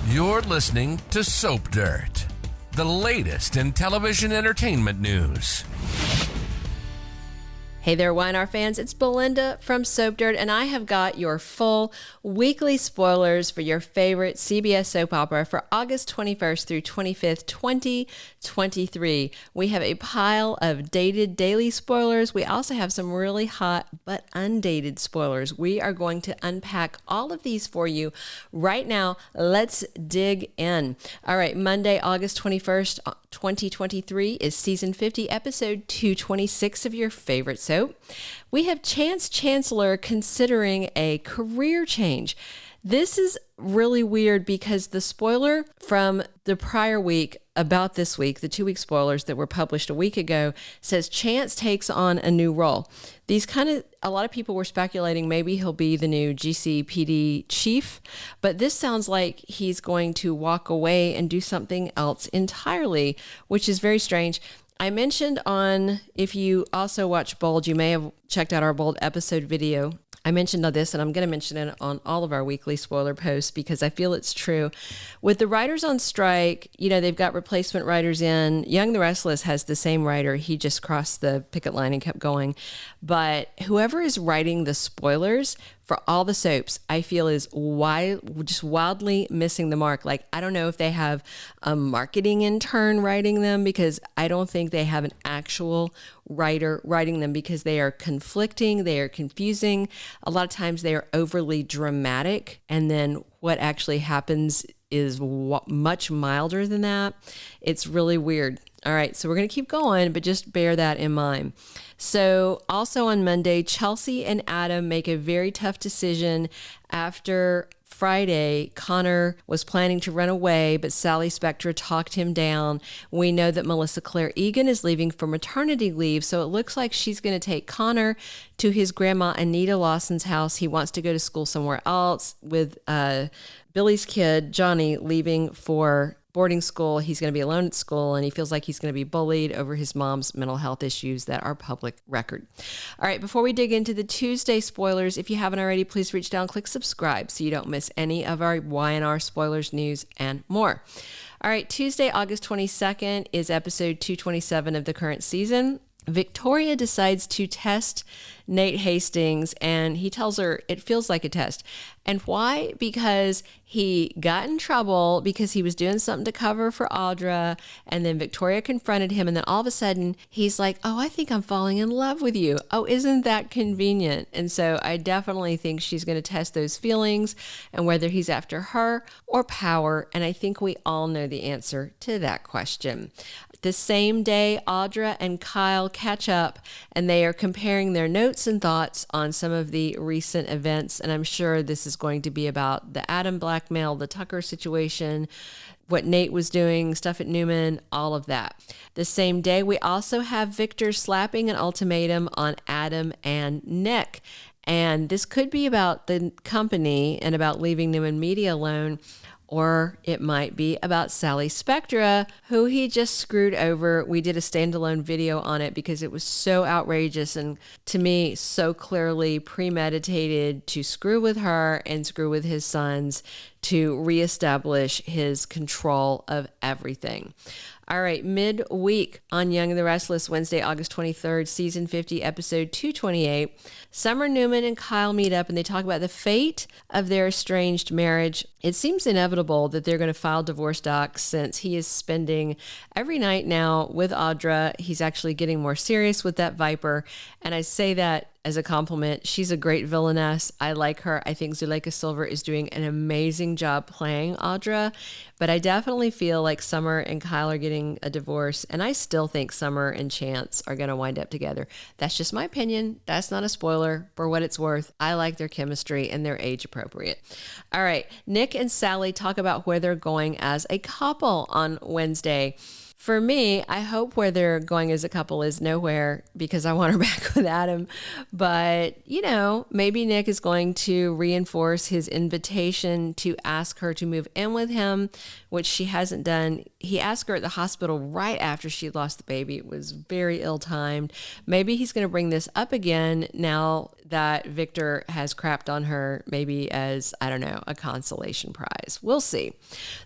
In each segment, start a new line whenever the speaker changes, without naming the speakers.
You're listening to Soap Dirt, the latest in television entertainment news.
Hey there, YNR fans. It's Belinda from Soap Dirt, and I have got your full weekly spoilers for your favorite CBS soap opera for August 21st through 25th, 2023. We have a pile of dated daily spoilers. We also have some really hot but undated spoilers. We are going to unpack all of these for you right now. Let's dig in. All right, Monday, August 21st, 2023 is season 50, episode 226 of your favorite soap. We have Chancellor considering a career change. This is really weird because the spoiler from the prior week about this week, the 2-week spoilers that were published a week ago, says Chance takes on a new role. A lot of people were speculating maybe he'll be the new GCPD chief, but this sounds like he's going to walk away and do something else entirely, which is very strange. I mentioned if you also watch Bold, you may have checked out our Bold episode video. I mentioned all this, and I'm going to mention it on all of our weekly spoiler posts because I feel it's true. With the writers on strike, they've got replacement writers in. Young the Restless has the same writer. He just crossed the picket line and kept going. But whoever is writing the spoilers for all the soaps, I feel is just wildly missing the mark. Like, I don't know if they have a marketing intern writing them, because I don't think they have an actual writer writing them, because they are conflicting, they are confusing. A lot of times they are overly dramatic, and then what actually happens is much milder than that. It's really weird. All right, so we're going to keep going, but just bear that in mind. So also on Monday, Chelsea and Adam make a very tough decision after Friday. Connor was planning to run away, but Sally Spectra talked him down. We know that Melissa Claire Egan is leaving for maternity leave, so it looks like she's going to take Connor to his grandma Anita Lawson's house. He wants to go to school somewhere else with Billy's kid, Johnny, leaving for boarding school. He's going to be alone at school, and he feels like he's going to be bullied over his mom's mental health issues that are public record. All right, before we dig into the Tuesday spoilers, if you haven't already, please reach down, click subscribe so you don't miss any of our YNR spoilers, news, and more. All right, Tuesday, August 22nd is episode 227 of the current season. Victoria decides to test Nate Hastings, and he tells her it feels like a test. And why? Because he got in trouble because he was doing something to cover for Audra, and then Victoria confronted him, and then all of a sudden he's like, oh, I think I'm falling in love with you. Oh, isn't that convenient? And so I definitely think she's going to test those feelings and whether he's after her or power, and I think we all know the answer to that question. The same day, Audra and Kyle catch up, and they are comparing their notes and thoughts on some of the recent events. And I'm sure this is going to be about the Adam blackmail, the Tucker situation, what Nate was doing, stuff at Newman, all of that. The same day, we also have Victor slapping an ultimatum on Adam and Nick. And this could be about the company and about leaving Newman Media alone. Or it might be about Sally Spectra, who he just screwed over. We did a standalone video on it because it was so outrageous and, to me, so clearly premeditated to screw with her and screw with his sons to reestablish his control of everything. All right, midweek on Young and the Restless, Wednesday, August 23rd, season 50, episode 228. Summer, Newman, and Kyle meet up and they talk about the fate of their estranged marriage. It seems inevitable that they're going to file divorce docs since he is spending every night now with Audra. He's actually getting more serious with that Viper. And I say that as a compliment. She's a great villainess. I like her. I think Zuleika Silver is doing an amazing job playing Audra, but I definitely feel like Summer and Kyle are getting a divorce, and I still think Summer and Chance are going to wind up together. That's just my opinion. That's not a spoiler. For what it's worth, I like their chemistry and they're age appropriate. All right, Nick and Sally talk about where they're going as a couple on Wednesday. For me, I hope where they're going as a couple is nowhere because I want her back with Adam. But, maybe Nick is going to reinforce his invitation to ask her to move in with him, which she hasn't done. He asked her at the hospital right after she lost the baby. It was very ill-timed. Maybe he's going to bring this up again now that Victor has crapped on her, maybe as, a consolation prize. We'll see.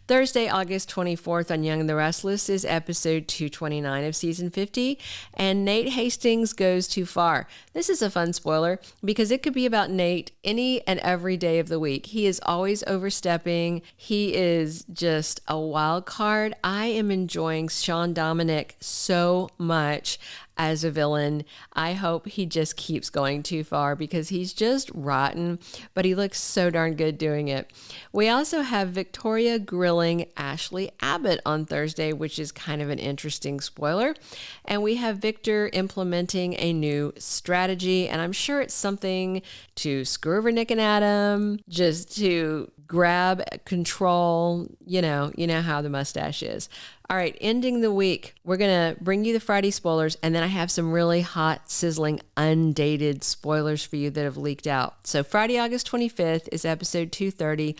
Thursday, August 24th on Young and the Restless is episode 229 of season 50, and Nate Hastings goes too far. This is a fun spoiler because it could be about Nate any and every day of the week. He is always overstepping. He is just a wild card. I am enjoying Sean Dominic so much as a villain. I hope he just keeps going too far because he's just rotten, but he looks so darn good doing it. We also have Victoria grilling Ashley Abbott on Thursday, which is kind of an interesting spoiler. And we have Victor implementing a new strategy, and I'm sure it's something to screw over Nick and Adam, just to grab control. You know how the mustache is. All right, ending the week, we're going to bring you the Friday spoilers, and then I have some really hot, sizzling, undated spoilers for you that have leaked out. So Friday, August 25th is episode 230.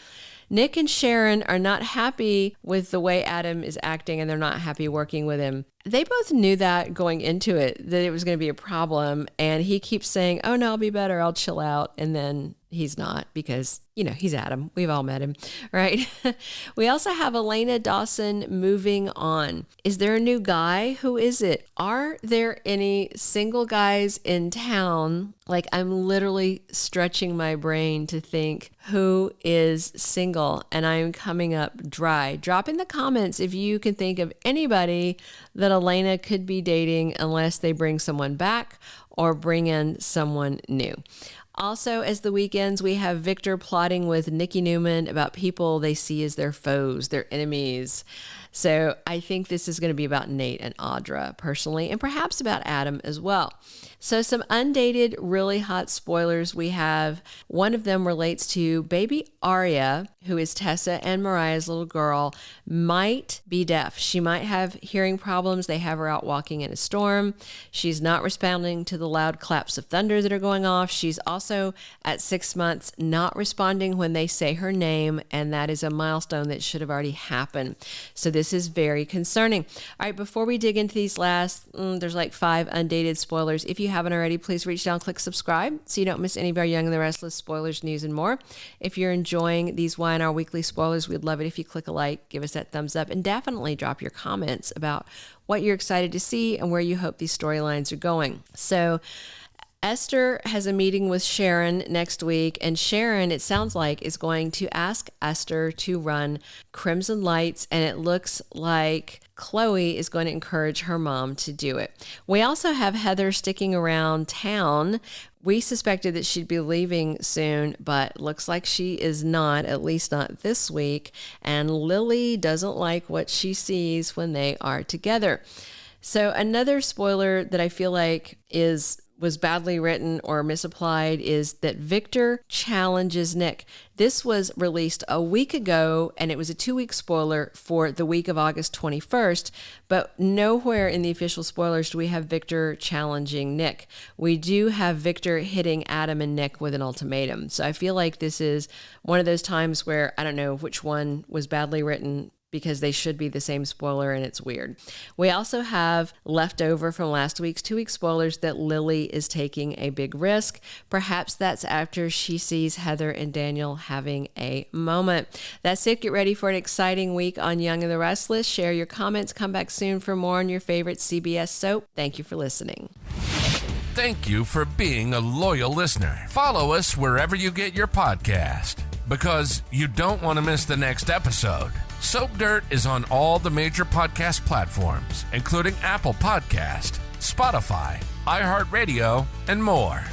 Nick and Sharon are not happy with the way Adam is acting, and they're not happy working with him. They both knew that going into it, that it was going to be a problem, and he keeps saying, oh, no, I'll be better, I'll chill out, and then he's not because, he's Adam. We've all met him, right? We also have Elena Dawson moving on. Is there a new guy? Who is it? Are there any single guys in town? Like, I'm literally stretching my brain to think who is single, and I'm coming up dry. Drop in the comments if you can think of anybody that Elena could be dating unless they bring someone back or bring in someone new. Also, as the weekends, we have Victor plotting with Nikki Newman about people they see as their foes, their enemies. So I think this is going to be about Nate and Audra personally, and perhaps about Adam as well. So some undated, really hot spoilers we have. One of them relates to baby Aria, who is Tessa and Mariah's little girl, might be deaf. She might have hearing problems. They have her out walking in a storm. She's not responding to the loud claps of thunder that are going off. She's also at 6 months not responding when they say her name, and that is a milestone that should have already happened. So this is very concerning. All right, before we dig into these last, there's like 5 undated spoilers. If you haven't already, please reach down, click subscribe so you don't miss any of our Young and the Restless spoilers, news, and more. If you're enjoying these YNR weekly spoilers, we'd love it if you click a like, give us that thumbs up, and definitely drop your comments about what you're excited to see and where you hope these storylines are going. So Esther has a meeting with Sharon next week, and Sharon, it sounds like, is going to ask Esther to run Crimson Lights, and it looks like Chloe is going to encourage her mom to do it. We also have Heather sticking around town. We suspected that she'd be leaving soon, but looks like she is not, at least not this week, and Lily doesn't like what she sees when they are together. So another spoiler that I feel like was badly written or misapplied is that Victor challenges Nick. This was released a week ago, and it was a 2-week spoiler for the week of August 21st, but nowhere in the official spoilers do we have Victor challenging Nick. We do have Victor hitting Adam and Nick with an ultimatum. So I feel like this is one of those times where I don't know which one was badly written, because they should be the same spoiler, and it's weird. We also have left over from last week's 2-week spoilers that Lily is taking a big risk. Perhaps that's after she sees Heather and Daniel having a moment. That's it. Get ready for an exciting week on Young and the Restless. Share your comments. Come back soon for more on your favorite CBS soap. Thank you for listening.
Thank you for being a loyal listener. Follow us wherever you get your podcast, because you don't want to miss the next episode. Soap Dirt is on all the major podcast platforms, including Apple Podcast, Spotify, iHeartRadio, and more.